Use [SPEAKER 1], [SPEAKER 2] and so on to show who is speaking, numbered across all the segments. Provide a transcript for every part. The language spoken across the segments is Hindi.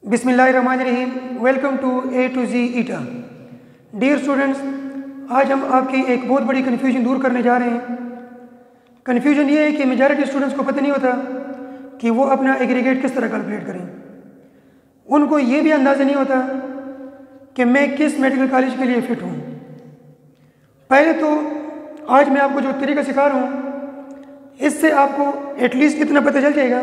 [SPEAKER 1] बिस्मिल्लाहिर्रहमानिर्रहीम। Welcome to A to G ETEA. Dear students, आज हम आपकी एक बहुत बड़ी कन्फ्यूजन दूर करने जा रहे हैं। कन्फ्यूजन ये है कि मेजॉरिटी स्टूडेंट्स को पता नहीं होता कि वो अपना एग्रीगेट किस तरह कैलकुलेट करें। उनको ये भी अंदाज़ा नहीं होता कि मैं किस मेडिकल कॉलेज के लिए फ़िट हूँ। पहले तो आज मैं आपको जो तरीका सिखा रहा हूँ, इससे आपको एटलीस्ट इतना पता चल जाएगा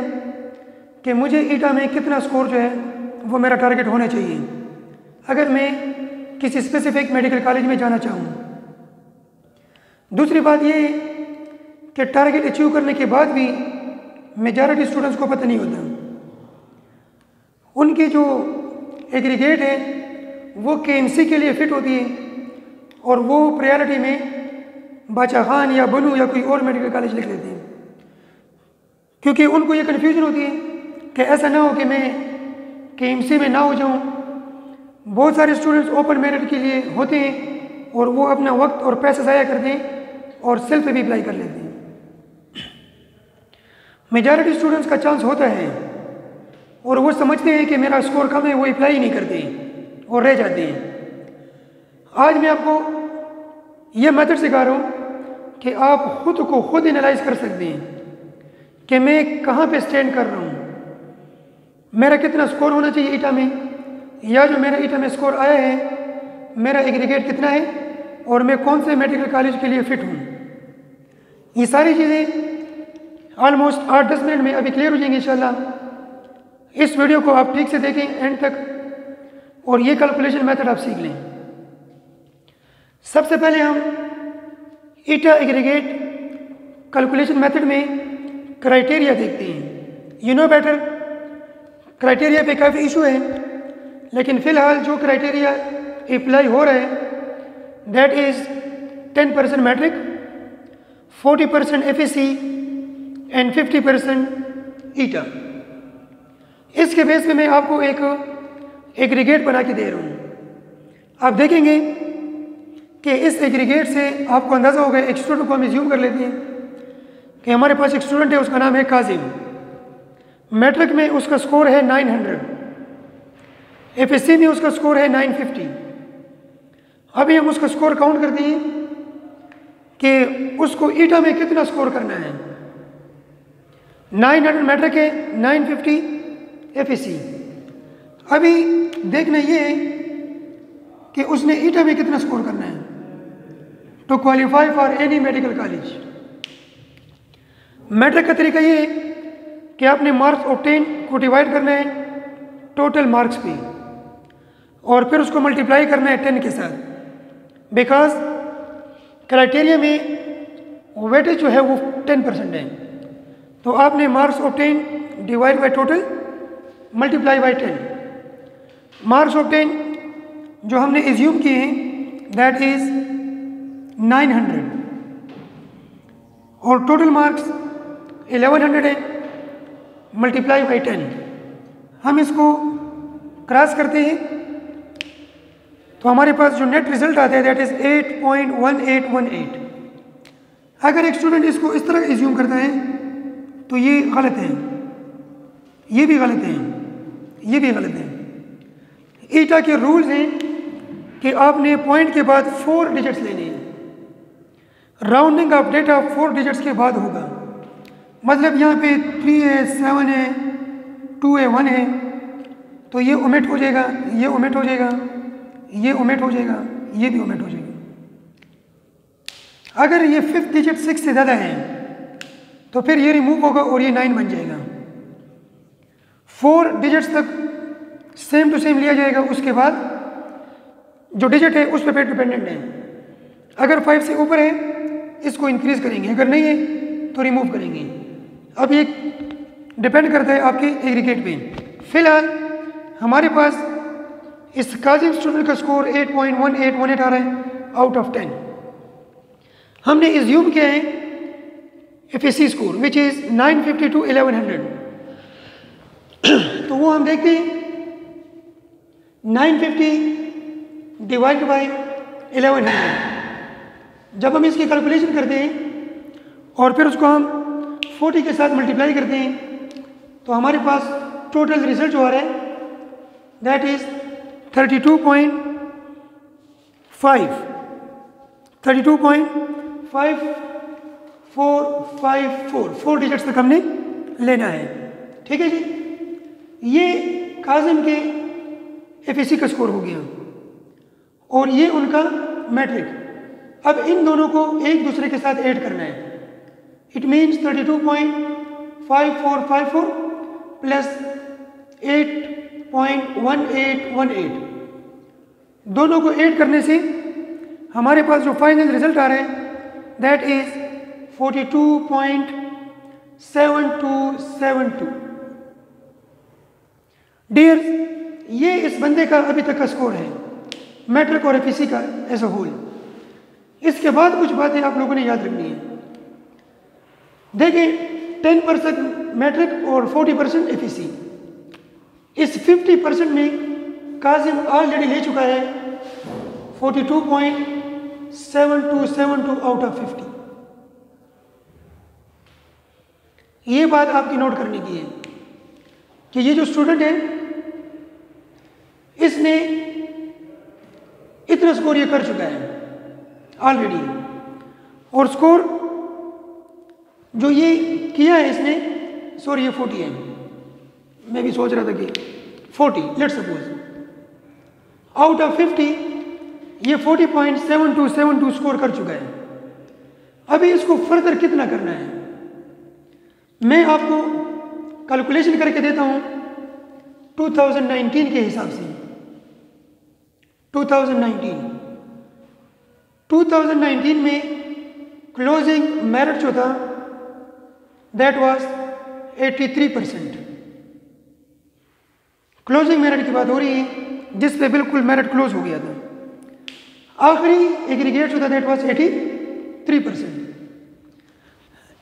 [SPEAKER 1] कि मुझे ईटा में कितना स्कोर जो है वो मेरा टारगेट होना चाहिए अगर मैं किसी स्पेसिफिक मेडिकल कॉलेज में जाना चाहूँ। दूसरी बात ये कि टारगेट अचीव करने के बाद भी मेजॉरिटी स्टूडेंट्स को पता नहीं होता। उनकी जो एग्रीगेट है वो केएमसी के लिए फ़िट होती है और वो प्रायोरिटी में बादशाह खान या बनू या कोई और मेडिकल कॉलेज लिख लेते हैं, क्योंकि उनको ये कन्फ्यूजन होती है कि ऐसा ना हो कि मैं केएमसी में ना हो जाऊं। बहुत सारे स्टूडेंट्स ओपन मेरिट के लिए होते हैं और वो अपना वक्त और पैसा ज़ाया करते हैं और सेल्फ पे भी अप्लाई कर लेते हैं। मेजॉरिटी स्टूडेंट्स का चांस होता है और वो समझते हैं कि मेरा स्कोर कम है, वो अप्लाई नहीं करते और रह जाते हैं। आज मैं आपको ये मेथड सिखा रहा हूँ कि आप खुद को खुद एनालाइज कर सकते हैं कि मैं कहाँ पे स्टैंड कर रहा हूँ, मेरा कितना स्कोर होना चाहिए ईटा में, या जो मेरा ईटा में स्कोर आया है मेरा एग्रीगेट कितना है और मैं कौन से मेडिकल कॉलेज के लिए फ़िट हूँ। ये सारी चीज़ें ऑलमोस्ट 8-10 मिनट में अभी क्लियर हो जाएंगी इंशाल्लाह। इस वीडियो को आप ठीक से देखें एंड तक और ये कैलकुलेशन मेथड आप सीख लें। सबसे पहले हम ईटा एग्रीगेट कैलकुलेशन मेथड में क्राइटेरिया देखते हैं। यू नो बेटर, क्राइटेरिया पे काफ़ी इशू है, लेकिन फ़िलहाल जो क्राइटेरिया अप्लाई हो रहा है that is 10% matric, 40% FSC and 50% ETEA. इसके बेस पे मैं आपको एक एग्रीगेट बना के दे रहा हूँ। आप देखेंगे कि इस एग्रीगेट से आपको अंदाज़ा होगा। एक स्टूडेंट को हम एज्यूम कर लेते हैं कि हमारे पास एक स्टूडेंट है, उसका नाम है काजिम। मैट्रिक में उसका स्कोर है 900, एफएससी में उसका स्कोर है 950। अभी हम उसका स्कोर काउंट करते हैं कि उसको ईटा में कितना स्कोर करना है। 900 मैट्रिक है, 950 एफएससी। अभी देखना ये है कि उसने ईटा में कितना स्कोर करना है to qualify for any medical college. Matric का तरीका ये है कि आपने मार्क्स ऑब्टेन को डिवाइड करना है टोटल मार्क्स पे और फिर उसको मल्टीप्लाई करना है 10 के साथ, बिकॉज क्राइटेरिया में वेटेज जो है वो 10% है। तो आपने marks obtain divide by total multiply by 10। Marks obtain जो हमने एज्यूम किए हैं दैट इज 900 और टोटल मार्क्स 1100 है, मल्टीप्लाई बाई 10। हम इसको क्रॉस करते हैं तो हमारे पास जो नेट रिजल्ट आता है दैट इज 8.1818। अगर एक स्टूडेंट इसको इस तरह एज्यूम करता है तो ये गलत है, ये भी गलत है, ये भी गलत है। ईटा के रूल्स हैं कि आपने पॉइंट के बाद 4 डिजिट्स लेने हैं। राउंडिंग ऑफ डेटा 4 डिजिट्स के बाद होगा। मतलब यहाँ पे 3 है, 7 है, 2 है, 1 है, तो ये ओमिट हो जाएगा, ये ओमिट हो जाएगा, ये ओमिट हो जाएगा, ये भी ओमिट हो जाएगा। अगर ये 5th डिजिट 6 से ज़्यादा है तो फिर ये रिमूव होगा और ये 9 बन जाएगा। 4 डिजिट्स तक सेम टू सेम लिया जाएगा। उसके बाद जो डिजिट है उस पर डिपेंडेंट है। अगर 5 से ऊपर है इसको इंक्रीज करेंगे, अगर नहीं है तो रिमूव करेंगे। अब ये डिपेंड करता है आपके एग्रीगेट पे। फिलहाल हमारे पास इस काजिम स्टूडेंट का स्कोर 8.1818 आ रहा है आउट ऑफ 10। हमने एज्यूम किया है FSc score which is 950 to 1100। तो वो हम देखते हैं 950 डिवाइड बाई 1100। जब हम इसकी कैलकुलेशन करते हैं और फिर उसको हम 40 के साथ मल्टीप्लाई करते हैं तो हमारे पास टोटल रिजल्ट जो आ रहा है दैट इज 32.5454, 4 डिजिट्स तक हमने लेना है। ठीक है जी, ये काजिम के एफएससी का स्कोर हो गया और ये उनका मैट्रिक। अब इन दोनों को एक दूसरे के साथ ऐड करना है। इट मीन्स 32.5454 प्लस 8.1818, दोनों को ऐड करने से हमारे पास जो फाइनल रिजल्ट आ रहा है दैट इज 42.7272। डियर, ये इस बंदे का अभी तक का स्कोर है मैट्रिक और एफएससी का एज अ होल। इसके बाद कुछ बातें आप लोगों ने याद रखनी है। देखिए, 10% मैट्रिक और 40% एफएससी। इस 50% में काजिम ऑलरेडी ले चुका है 42.7272 आउट ऑफ 50। ये बात आपकी नोट करने की है कि ये जो स्टूडेंट है इसने इतना स्कोर ये कर चुका है ऑलरेडी, और स्कोर जो ये किया है इसने, सॉरी ये 40 है, मैं भी सोच रहा था कि 40, लेट्स सपोज आउट ऑफ 50 ये 40.7272 स्कोर कर चुका है। अभी इसको फर्दर कितना करना है मैं आपको कैलकुलेशन करके देता हूं 2019 के हिसाब से। 2019 में क्लोजिंग मेरिट जो था दैट वाज 83%। क्लोजिंग मेरिट की बात हो रही है जिस पे बिल्कुल मेरिट क्लोज हो गया था। आखिरी एग्रीगेट जो था दैट वाज 83%।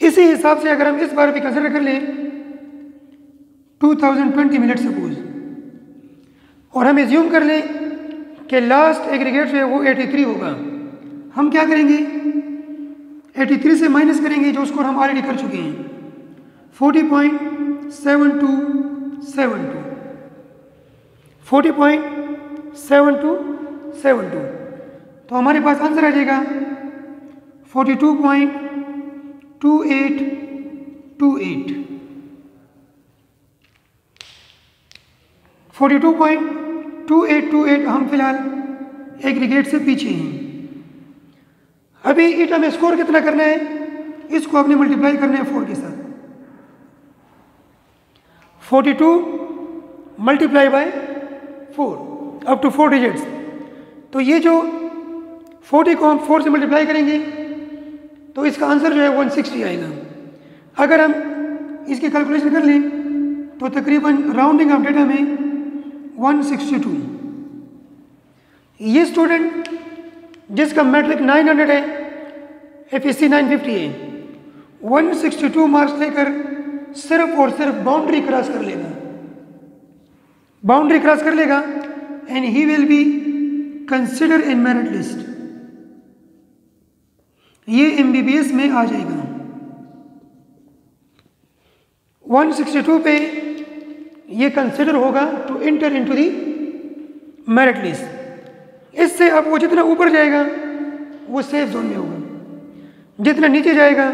[SPEAKER 1] इसी हिसाब से अगर हम इस बार भी कंसिडर कर लें 2020 में लेट सपोज, और हम एज्यूम कर लें कि लास्ट एग्रीगेट जो है वो 83 होगा, हम क्या करेंगे 83 से माइनस करेंगे जो स्कोर हम ऑलरेडी कर चुके हैं 40.7272, 40.7272। तो हमारे पास आंसर आ जाएगा 42.2828। 42.2828 हम फिलहाल एग्रीगेट से पीछे हैं। अभी इट हमें स्कोर कितना करना है, इसको आपने मल्टीप्लाई करना है 4 के साथ। 42 multiply by 4 up to 4 digits. तो ये जो 40 को हम 4 से मल्टीप्लाई करेंगे तो इसका आंसर जो है 160 आएगा। अगर हम इसकी कैलकुलेशन कर लें तो तकरीबन राउंडिंग ऑफ डेटा में 162। ये स्टूडेंट जिसका मैट्रिक 900 है, एफएससी 950 है, 162 मार्क्स लेकर सिर्फ और सिर्फ बाउंड्री क्रॉस कर लेगा, बाउंड्री क्रॉस कर लेगा and he will be consider in merit list. ये एमबीबीएस में आ जाएगा। 162 पे ये कंसिडर होगा to enter into the merit list. इससे अब वो जितना ऊपर जाएगा वो सेफ जोन में होगा, जितना नीचे जाएगा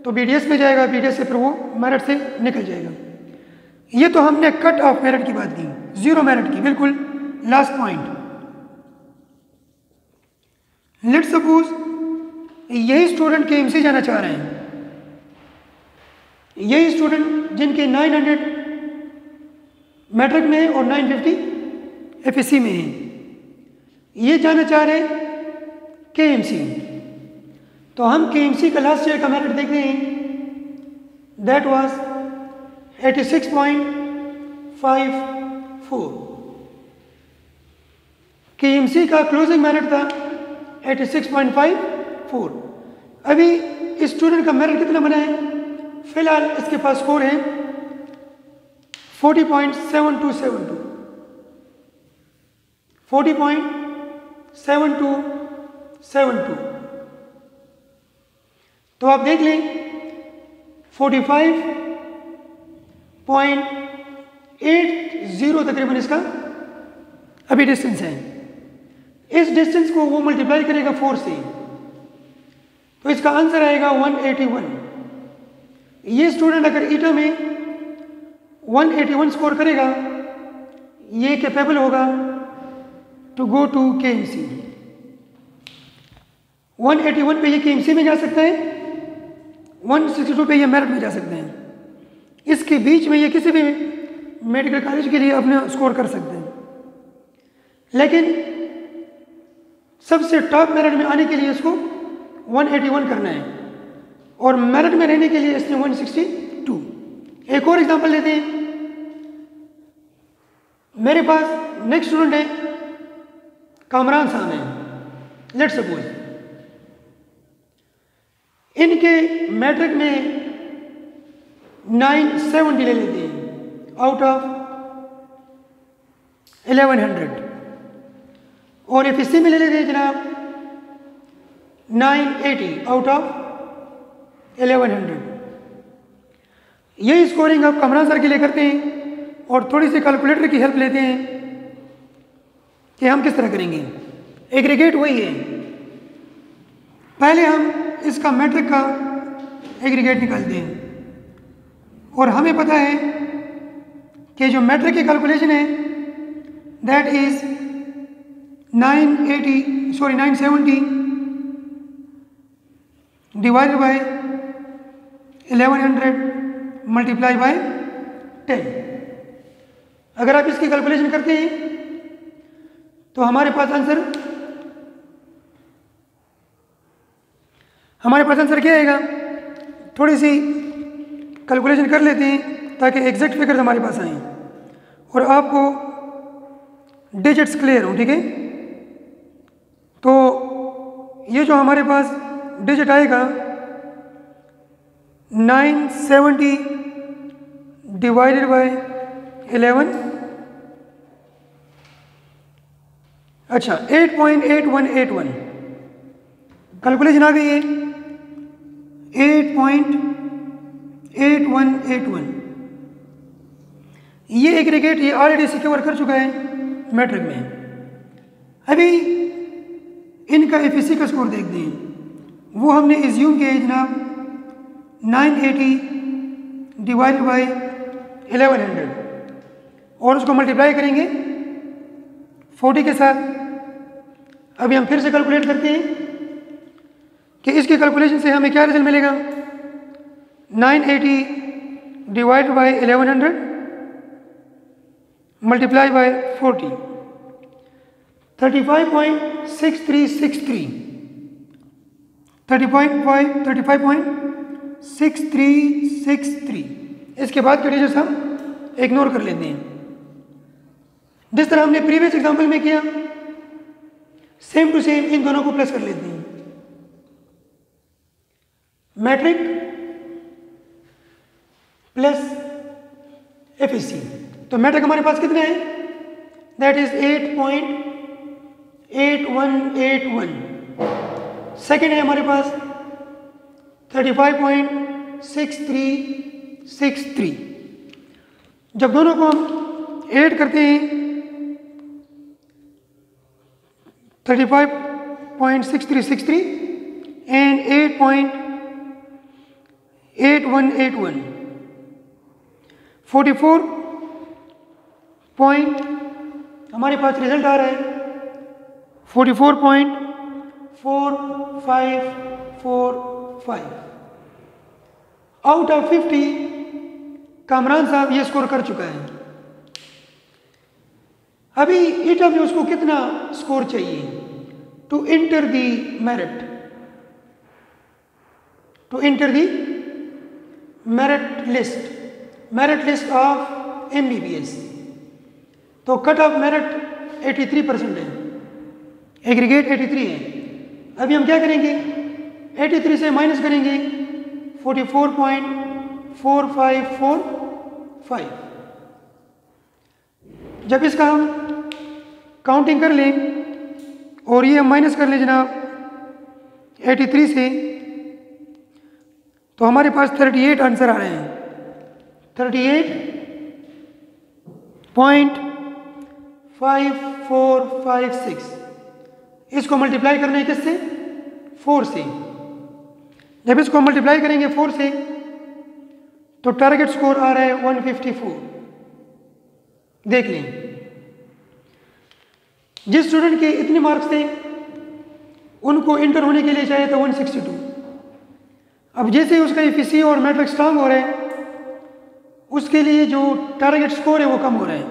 [SPEAKER 1] तो बीडीएस में जाएगा, बीडीएस से फिर वो मेरिट से निकल जाएगा। ये तो हमने कट ऑफ मेरिट की बात की, जीरो मेरिट की, बिल्कुल लास्ट पॉइंट। लेट्स सपोज यही स्टूडेंट केएमसी जाना चाह रहे हैं, यही स्टूडेंट जिनके 900 मैट्रिक में है और 950 एफएससी में है, ये जाना चाह रहे हैं केएमसी। तो हम केएमसी का लास्ट ईयर का मेरिट देख रहे हैं, दैट वाज 86.54। केएमसी का क्लोजिंग मेरिट था 86.54। अभी इस स्टूडेंट का मेरिट कितना बना है, फिलहाल इसके पास स्कोर है 40.7272, 40.7272। तो आप देख लें 80 तकरीबन इसका अभी डिस्टेंस है। इस डिस्टेंस को वो मल्टीप्लाई करेगा 4 से, तो इसका आंसर आएगा 181। ये स्टूडेंट अगर ईटा में 181 स्कोर करेगा, ये कैपेबल होगा टू गो टू KMC। 181 पे ये KMC में जा सकते हैं, 162 पे ये मेरिट में जा सकते हैं। इसके बीच में ये किसी भी मेडिकल कॉलेज के लिए अपना स्कोर कर सकते हैं, लेकिन सबसे टॉप मेरिट में आने के लिए इसको 181 करना है और मेरिट में रहने के लिए इसने 162। एक और एग्जांपल लेते हैं। मेरे पास नेक्स्ट स्टूडेंट है कामरान साहब हैं, लेट्स सपोज इनके मैट्रिक में 970 ले लेते हैं आउट ऑफ 1100 और FSC में ले लेते हैं जनाब 980 आउट ऑफ 1100। यही स्कोरिंग आप कामरान सर के लिए करते हैं और थोड़ी सी कैलकुलेटर की हेल्प लेते हैं कि हम किस तरह करेंगे। एग्रीगेट वही है, पहले हम इसका मैट्रिक का एग्रीगेट निकालते हैं और हमें पता है कि जो मैट्रिक की कैलकुलेशन है that is 970 divided by 1100 multiply by 10। अगर आप इसकी कैलकुलेशन करते हैं तो हमारे पास आंसर क्या आएगा। थोड़ी सी कैलकुलेशन कर लेते हैं ताकि एग्जैक्ट फिगर्स हमारे पास आए और आपको डिजिट्स क्लियर हो, ठीक है। तो ये जो हमारे पास डिजिट आएगा 970 डिवाइडेड बाय 11, अच्छा 8.8181 कैलकुलेशन आ गई है 8.8181। ये एग्रीगेट ये ऑलरेडी सिक्योर कर चुका है मैट्रिक में। अभी इनका FSC का स्कोर देखते हैं, वो हमने एज्यूम किया है जनाब 980 डिवाइडेड बाय 1100 और उसको मल्टीप्लाई करेंगे 40 के साथ। अभी हम फिर से कैलकुलेट करते हैं कि इसकी कैलकुलेशन से हमें क्या रिजल्ट मिलेगा। 980 डिवाइडेड बाय 1100 मल्टीप्लाई बाय 40, 35.6363 35.6363। इसके बाद के डिजिट्स हम इग्नोर कर लेते हैं, जिस तरह हमने प्रीवियस एग्जांपल में किया सेम टू सेम इन दोनों को प्लस कर लेते हैं। मैट्रिक प्लस FSC, तो मैट्रिक हमारे पास कितने हैं, दैट इज 8.8181। सेकेंड है हमारे पास 35.6363। जब दोनों को हम ऐड करते हैं 35.6363 एंड 8.8181, 44 पॉइंट हमारे पास रिजल्ट आ रहा है 44.4545 आउट ऑफ 50। कामरान साहब ये स्कोर कर चुका है। अभी ईटा में उसको कितना स्कोर चाहिए to enter the merit, to enter the merit list of MBBS। तो कट ऑफ मेरिट 83% है, एग्रीगेट 83 है। अभी हम क्या करेंगे, 83 से माइनस करेंगे 44.4545। जब इसका हम काउंटिंग कर लें और ये हम माइनस कर लें जनाब 83 से, तो हमारे पास 38 आंसर आ रहे हैं। 38 0.5456। इसको मल्टीप्लाई करना है किससे? 4 से। जब इसको मल्टीप्लाई करेंगे 4 से तो टारगेट स्कोर आ रहा है 154। देख लें, जिस स्टूडेंट के इतने मार्क्स थे उनको इंटर होने के लिए चाहिए था 162। अब जैसे उसका एफिसी और मैट्रिक स्ट्रांग हो रहा है उसके लिए जो टारगेट स्कोर है वो कम हो रहा है।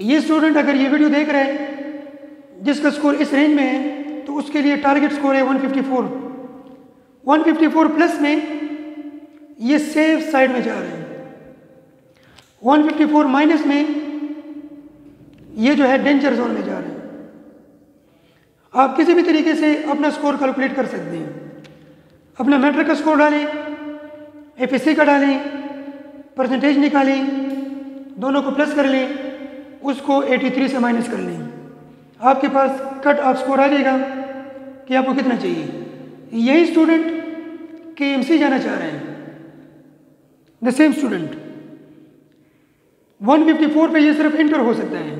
[SPEAKER 1] ये स्टूडेंट अगर ये वीडियो देख रहा है जिसका स्कोर इस रेंज में है तो उसके लिए टारगेट स्कोर है 154। 154 प्लस में ये सेफ साइड में जा रहे हैं। 154 माइनस में ये जो है डेंजर जोन में जा रहे हैं। आप किसी भी तरीके से अपना स्कोर कैलकुलेट कर सकते हैं। अपना मैट्रिक का स्कोर डालें, एफएससी का डालें, परसेंटेज निकालें, दोनों को प्लस कर लें, उसको 83 से माइनस कर लें। आपके पास कट ऑफ स्कोर आ जाएगा कि आपको कितना चाहिए। यही स्टूडेंट केएमसी जाना चाह रहे हैं, द सेम स्टूडेंट 154 पे ये सिर्फ इंटर हो सकता है।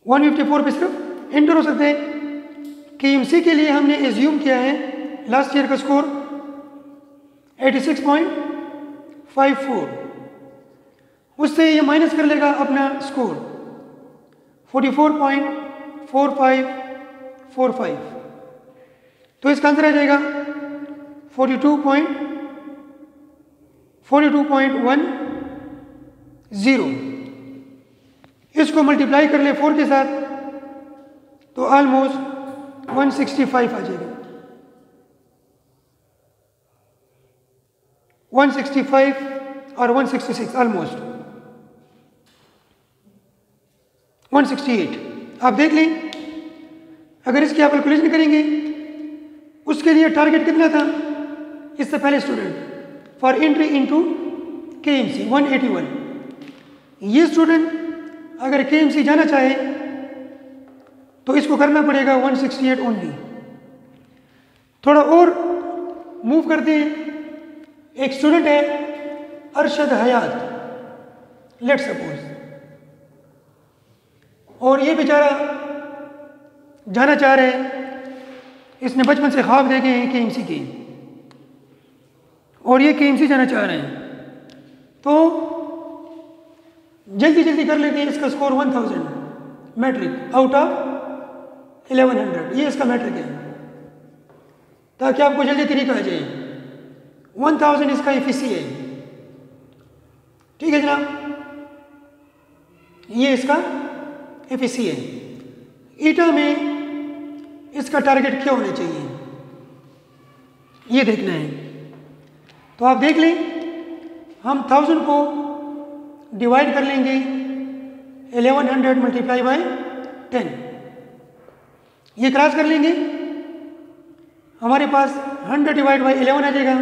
[SPEAKER 1] 154 पे सिर्फ इंटर हो सकते हैं। केएमसी के लिए हमने एज्यूम किया है लास्ट ईयर का स्कोर 86.54, उससे ये माइनस कर लेगा अपना स्कोर 44.4545। तो इसका आंसर आ जाएगा 42.10। इसको मल्टीप्लाई कर ले 4 के साथ तो ऑलमोस्ट 165 आ जाएगा। 165 और 166 ऑलमोस्ट 168। आप देख लें, अगर इसकी आप कैलकुलेशन करेंगे उसके लिए टारगेट कितना था इससे पहले student for entry into KMC 181। ये स्टूडेंट अगर केएमसी जाना चाहे तो इसको करना पड़ेगा 168 ओनली। थोड़ा और मूव करते हैं। एक स्टूडेंट है अरशद हयात, लेट सपोज, और ये बेचारा जाना चाह रहे हैं, इसने बचपन से ख्वाब देखे हैं केएमसी के, और ये केएमसी जाना चाह रहे हैं। तो जल्दी जल्दी कर लेते हैं। इसका स्कोर 1000 मैट्रिक आउट ऑफ 1100, ये इसका मैट्रिक है, ताकि आपको जल्दी तरीका आ जाए। 1000 इसका एफिसी है, ठीक है जनाब, ये इसका एफिसी है। ईटा में इसका टारगेट क्या होना चाहिए ये देखना है। तो आप देख लें, हम 1000 को डिवाइड कर लेंगे 1100 मल्टीप्लाई बाय 10, ये क्रॉस कर लेंगे, हमारे पास 100 डिवाइड बाय 11 आ जाएगा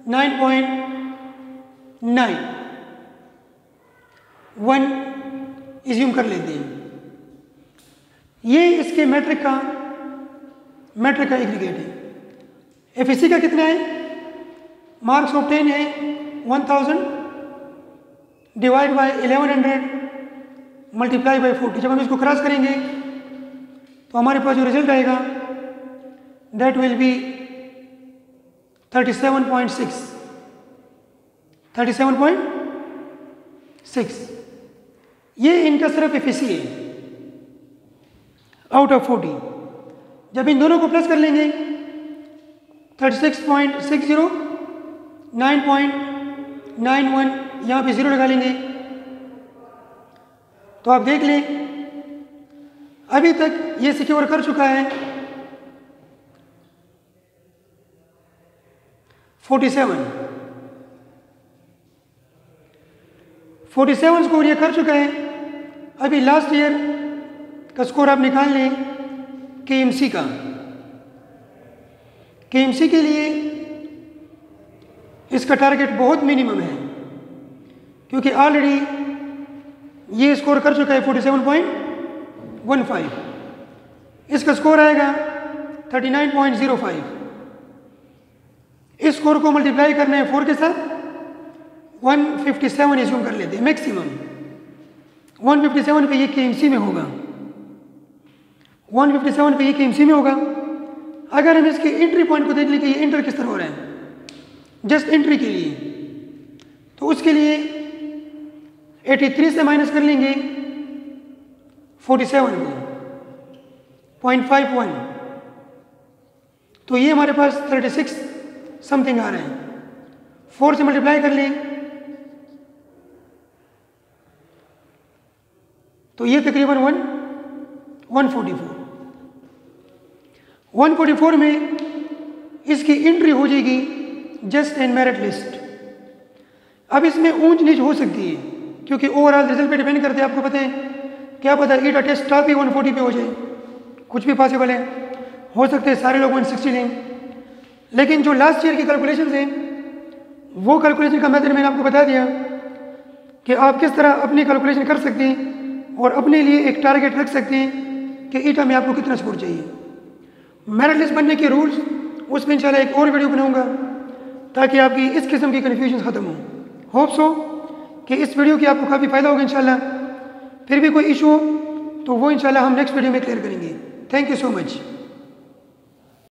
[SPEAKER 1] 9.9। 1 इज्यूम कर लेते हैं। ये इसके मैट्रिक का एग्रीगेट है। एफएससी का कितना है? मार्क्स ऑफ 10 है 1000 डिवाइड बाय 1100 मल्टीप्लाई बाय 40। जब हम इसको क्रॉस करेंगे तो हमारे पास जो रिजल्ट आएगा दैट विल बी 37.6। 37.6 ये इनका सिर्फ एफएससी है आउट ऑफ 40। जब इन दोनों को प्लस कर लेंगे 36.60 9.91, यहाँ पे 0 लगा लेंगे, तो आप देख लें अभी तक ये सिक्योर कर चुका है 47 स्कोर ये कर चुका है। अभी लास्ट ईयर का स्कोर आप निकाल लें केएमसी का। केएमसी के लिए इसका टारगेट बहुत मिनिमम है, क्योंकि ऑलरेडी ये स्कोर कर चुका है 47.15। इसका स्कोर आएगा 39.05। इस स्कोर को मल्टीप्लाई करना है 4 के साथ, 157 एज्यूम कर लेते हैं मैक्सिमम। 157 पे ये KMC में होगा, 157 पे ये KMC में होगा। अगर हम इसके एंट्री पॉइंट को देख लें कि ये एंटर किस तरह हो रहा है जस्ट एंट्री के लिए, तो उसके लिए 83 से माइनस कर लेंगे 47 को 0.51, तो ये हमारे पास 36 समथिंग आ रहा है। 4 से मल्टीप्लाई कर लें तो ये तकरीबन 144 में इसकी एंट्री हो जाएगी जस्ट इन मेरिट लिस्ट। अब इसमें ऊंच नीच हो सकती है क्योंकि ओवरऑल रिजल्ट पे डिपेंड करते हैं। आपको पता है, क्या पता ईटा टेस्ट टॉप ही 140 पे हो जाए, कुछ भी पॉसिबल है, हो सकते हैं सारे लोग 160 लें। लेकिन जो लास्ट ईयर की कैलकुलेशंस हैं वो कैलकुलेशन का मेथड मैंने आपको बता दिया कि आप किस तरह अपनी कैलकुलेशन कर सकते हैं और अपने लिए एक टारगेट रख सकते हैं कि ईटा में आपको कितना स्कोर चाहिए। मेरिट लिस्ट बनने के रूल्स उसमें इंशाल्लाह एक और वीडियो बनाऊंगा ताकि आपकी इस किस्म की कन्फ्यूजन ख़त्म हो। होप सो कि इस वीडियो की आपको काफ़ी फ़ायदा होगा इंशाल्लाह। फिर भी कोई इशू हो तो वो इंशाल्लाह हम नेक्स्ट वीडियो में क्लियर करेंगे। Thank you so much.